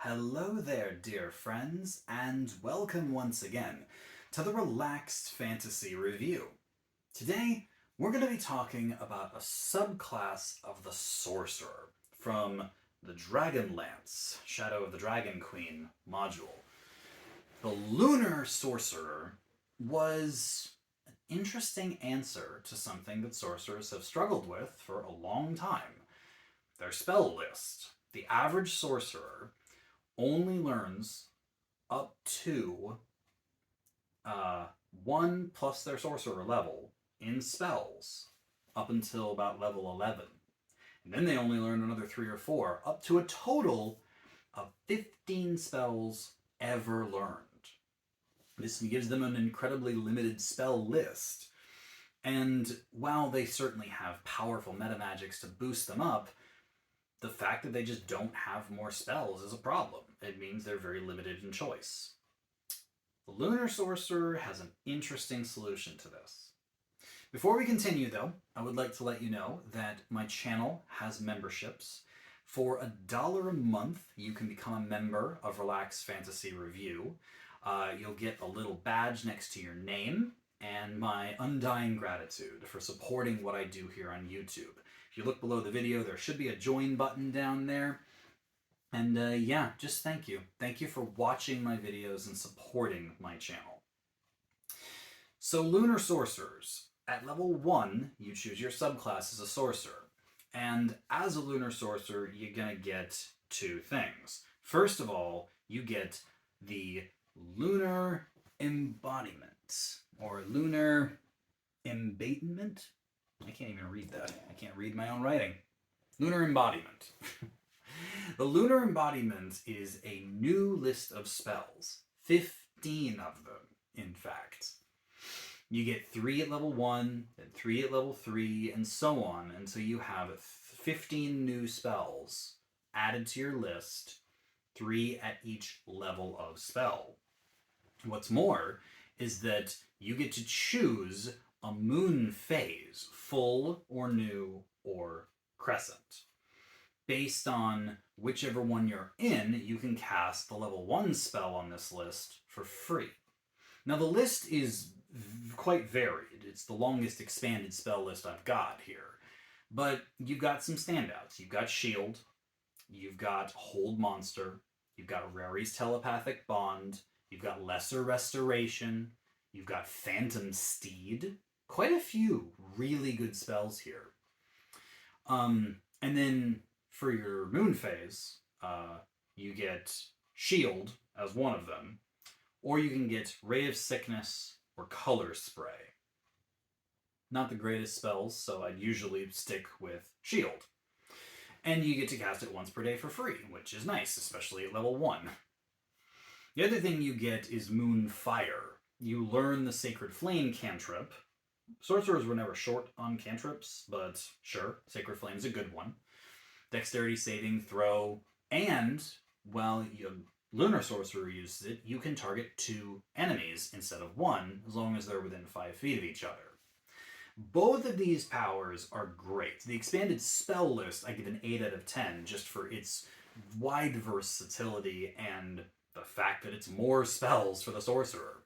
Hello there, dear friends, and welcome once again to the Relaxed Fantasy Review. Today, we're going to be talking about a subclass of the Sorcerer from the Dragonlance, Shadow of the Dragon Queen module. The Lunar Sorcerer was an interesting answer to something that sorcerers have struggled with for a long time. Their spell list. The average sorcerer only learns up to 1 plus their sorcerer level in spells up until about level 11. And then they only learn another 3 or 4, up to a total of 15 spells ever learned. This gives them an incredibly limited spell list. And while they certainly have powerful metamagics to boost them up, the fact that they just don't have more spells is a problem. It means they're very limited in choice. The Lunar Sorcerer has an interesting solution to this. Before we continue, though, I would like to let you know that my channel has memberships. For $1 a month, you can become a member of Relaxed Fantasy Review. You'll get a little badge next to your name, and my undying gratitude for supporting what I do here on YouTube. If you look below the video, there should be a join button down there. And yeah, just thank you. Thank you for watching my videos and supporting my channel. So Lunar Sorcerers. At level 1, you choose your subclass as a sorcerer. And as a Lunar Sorcerer, you're going to get 2 things. First of all, you get the Lunar Embodiment, or Lunar Embodiment? I can't even read that. I can't read my own writing. Lunar Embodiment. The Lunar Embodiment is a new list of spells. 15 of them, in fact. You get 3 at level 1, then 3 at level 3, and so on, until you have 15 new spells added to your list, 3 at each level of spell. What's more is that you get to choose a moon phase, full or new or crescent. Based on whichever one you're in, you can cast the level 1 spell on this list for free. Now the list is quite varied. It's the longest expanded spell list I've got here. But you've got some standouts. You've got Shield, you've got Hold Monster, you've got Rary's Telepathic Bond, you've got Lesser Restoration, you've got Phantom Steed. Quite a few really good spells here. And then for your moon phase, you get Shield as one of them, or you can get Ray of Sickness or Color Spray. Not the greatest spells, so I'd usually stick with Shield. And you get to cast it once per day for free, which is nice, especially at level 1. The other thing you get is Moon Fire. You learn the Sacred Flame cantrip. Sorcerers were never short on cantrips, but sure, Sacred Flame's a good one. Dexterity saving throw, and while your Lunar Sorcerer uses it, you can target 2 enemies instead of 1, as long as they're within 5 feet of each other. Both of these powers are great. The expanded spell list, I give an 8 out of 10, just for its wide versatility and the fact that it's more spells for the Sorcerer.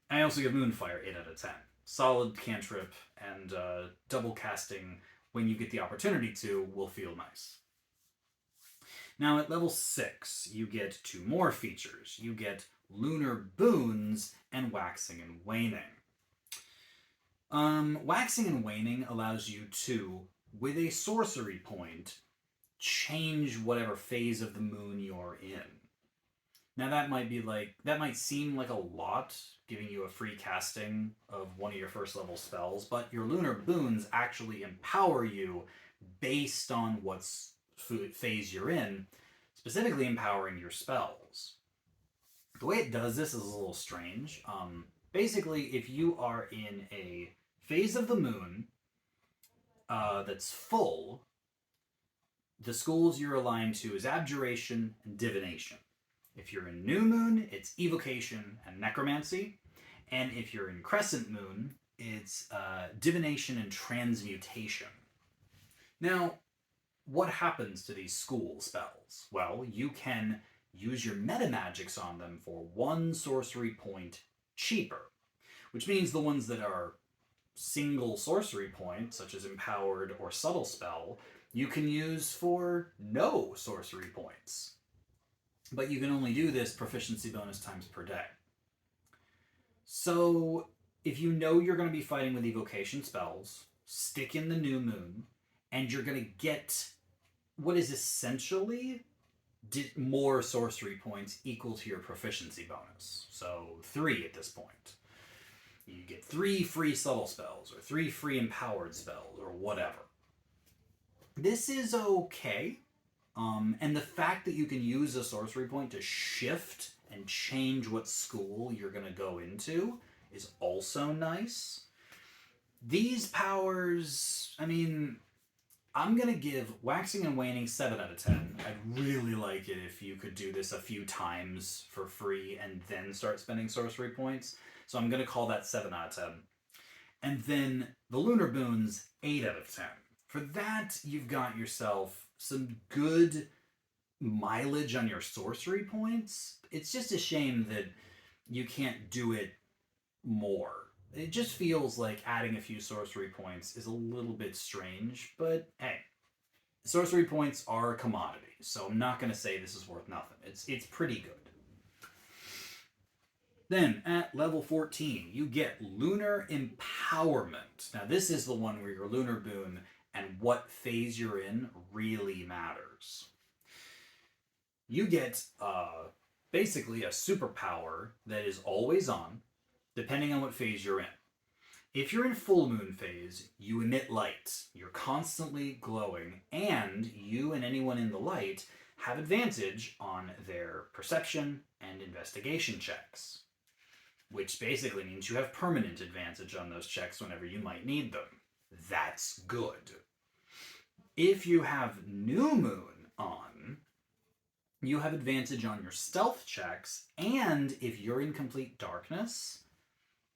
I also give Moonfire 8 out of 10. Solid cantrip, and double casting when you get the opportunity to will feel nice. Now at level 6, you get 2 more features. You get Lunar Boons and Waxing and Waning. Waxing and Waning allows you to, with a sorcery point, change whatever phase of the moon you're in. Now that might seem like a lot, giving you a free casting of one of your first level spells, but your Lunar Boons actually empower you based on what phase you're in, specifically empowering your spells. The way it does this is a little strange. Basically, if you are in a phase of the moon that's full, the schools you're aligned to is Abjuration and Divination. If you're in New Moon, it's Evocation and Necromancy. And if you're in Crescent Moon, it's Divination and Transmutation. Now, what happens to these school spells? Well, you can use your meta magics on them for 1 sorcery point cheaper, which means the ones that are single sorcery point, such as Empowered or Subtle Spell, you can use for no sorcery points. But you can only do this proficiency bonus times per day. So if you know you're going to be fighting with evocation spells, stick in the new moon, and you're going to get what is essentially more sorcery points equal to your proficiency bonus. So 3 at this point. You get 3 free subtle spells, or 3 free empowered spells, or whatever. This is okay. And the fact that you can use a sorcery point to shift and change what school you're going to go into is also nice. These powers, I mean, I'm going to give Waxing and Waning 7 out of 10. I'd really like it if you could do this a few times for free and then start spending sorcery points. So I'm going to call that 7 out of 10. And then the Lunar Boons, 8 out of 10. For that, you've got yourself some good mileage on your sorcery points. It's just a shame that you can't do it more. It just feels like adding a few sorcery points is a little bit strange, but hey, sorcery points are a commodity, so I'm not going to say this is worth nothing. It's pretty good. Then, at level 14, you get Lunar Empowerment. Now, this is the one where your Lunar Boon and what phase you're in really matters. You get basically a superpower that is always on, depending on what phase you're in. If you're in full moon phase, you emit light. You're constantly glowing, and you and anyone in the light have advantage on their perception and investigation checks, which basically means you have permanent advantage on those checks whenever you might need them. That's good. If you have new moon on, you have advantage on your stealth checks, and if you're in complete darkness,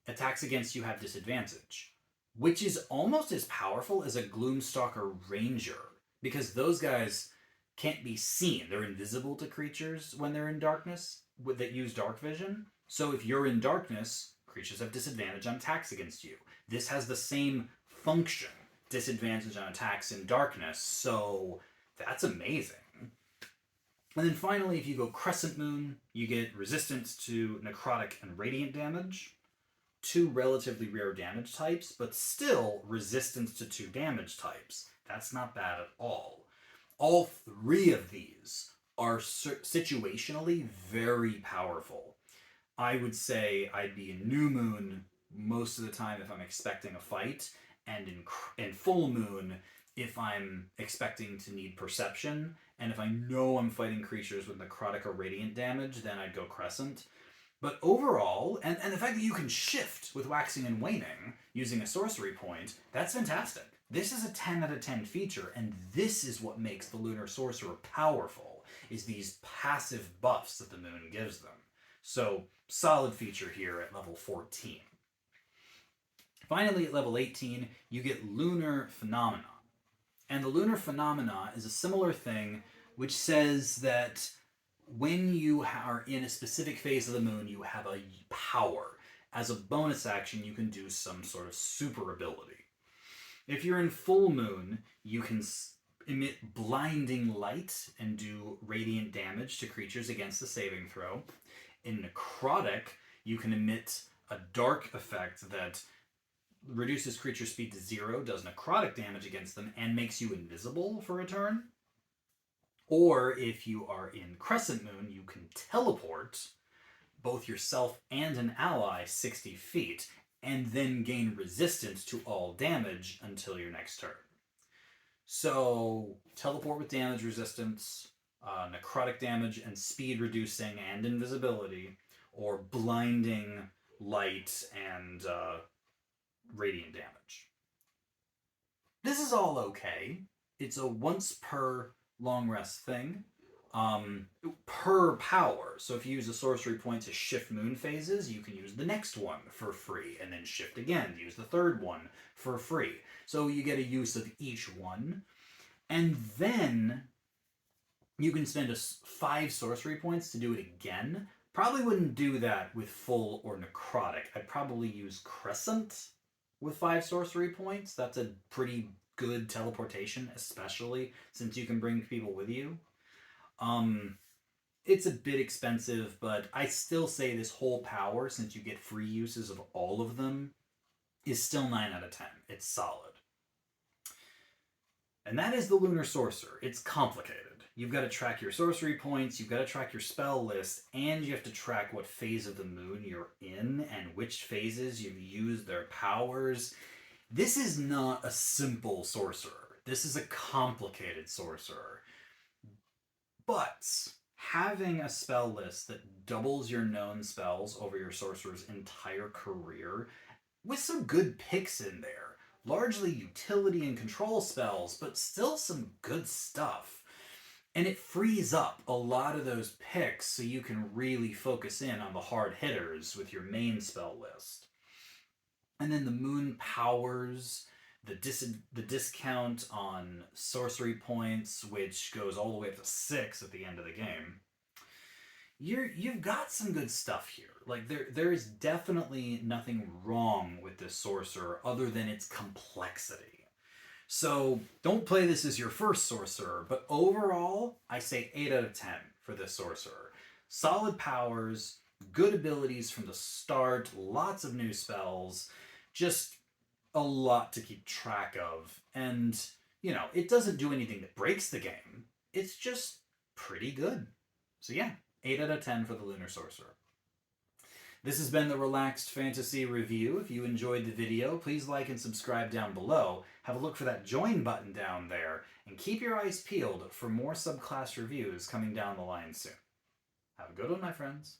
attacks against you have disadvantage, which is almost as powerful as a Gloomstalker Ranger, because those guys can't be seen. They're invisible to creatures when they're in darkness that use dark vision. So if you're in darkness, creatures have disadvantage on attacks against you. This has the same function, disadvantage on attacks in darkness, so that's amazing. And then finally, if you go Crescent Moon, you get resistance to necrotic and radiant damage, 2 relatively rare damage types, but still resistance to 2 damage types. That's not bad at all. All 3 of these are situationally very powerful. I would say I'd be in New Moon most of the time if I'm expecting a fight, and in Full Moon if I'm expecting to need perception, and if I know I'm fighting creatures with necrotic or radiant damage, then I'd go Crescent. But overall, and the fact that you can shift with Waxing and Waning using a sorcery point, that's fantastic. This is a 10 out of 10 feature, and this is what makes the Lunar Sorcerer powerful, is these passive buffs that the moon gives them. So, solid feature here at level 14. Finally, at level 18, you get Lunar Phenomena. And the Lunar Phenomena is a similar thing, which says that when you are in a specific phase of the moon, you have a power. As a bonus action, you can do some sort of super ability. If you're in full moon, you can emit blinding light and do radiant damage to creatures against a saving throw. In necrotic, you can emit a dark effect that reduces creature speed to 0, does necrotic damage against them, and makes you invisible for a turn. Or if you are in Crescent Moon, you can teleport both yourself and an ally 60 feet, and then gain resistance to all damage until your next turn. So, teleport with damage resistance, necrotic damage and speed reducing and invisibility, or blinding light and radiant damage. This is all okay. It's a once per long rest thing. Per power. So if you use a sorcery point to shift moon phases, you can use the next one for free, and then shift again, use the third one for free. So you get a use of each one. And then You can spend 5 sorcery points to do it again. Probably wouldn't do that with full or necrotic. I'd probably use Crescent with 5 sorcery points. That's a pretty good teleportation, especially since you can bring people with you. It's a bit expensive, but I still say this whole power, since you get free uses of all of them, is still 9 out of 10. It's solid. And that is the Lunar Sorcerer. It's complicated. You've got to track your sorcery points, you've got to track your spell list, and you have to track what phase of the moon you're in and which phases you've used their powers. This is not a simple sorcerer. This is a complicated sorcerer. But having a spell list that doubles your known spells over your sorcerer's entire career, with some good picks in there, largely utility and control spells, but still some good stuff. And it frees up a lot of those picks so you can really focus in on the hard hitters with your main spell list. And then the moon powers, the discount on sorcery points, which goes all the way up to 6 at the end of the game. You've got some good stuff here. Like there is definitely nothing wrong with this sorcerer other than its complexity. So don't play this as your first sorcerer, but overall, I say 8 out of 10 for this sorcerer. Solid powers, good abilities from the start, lots of new spells, just a lot to keep track of. And, it doesn't do anything that breaks the game. It's just pretty good. So yeah, 8 out of 10 for the Lunar Sorcerer. This has been the Relaxed Fantasy Review. If you enjoyed the video, please like and subscribe down below. Have a look for that join button down there, and keep your eyes peeled for more subclass reviews coming down the line soon. Have a good one, my friends.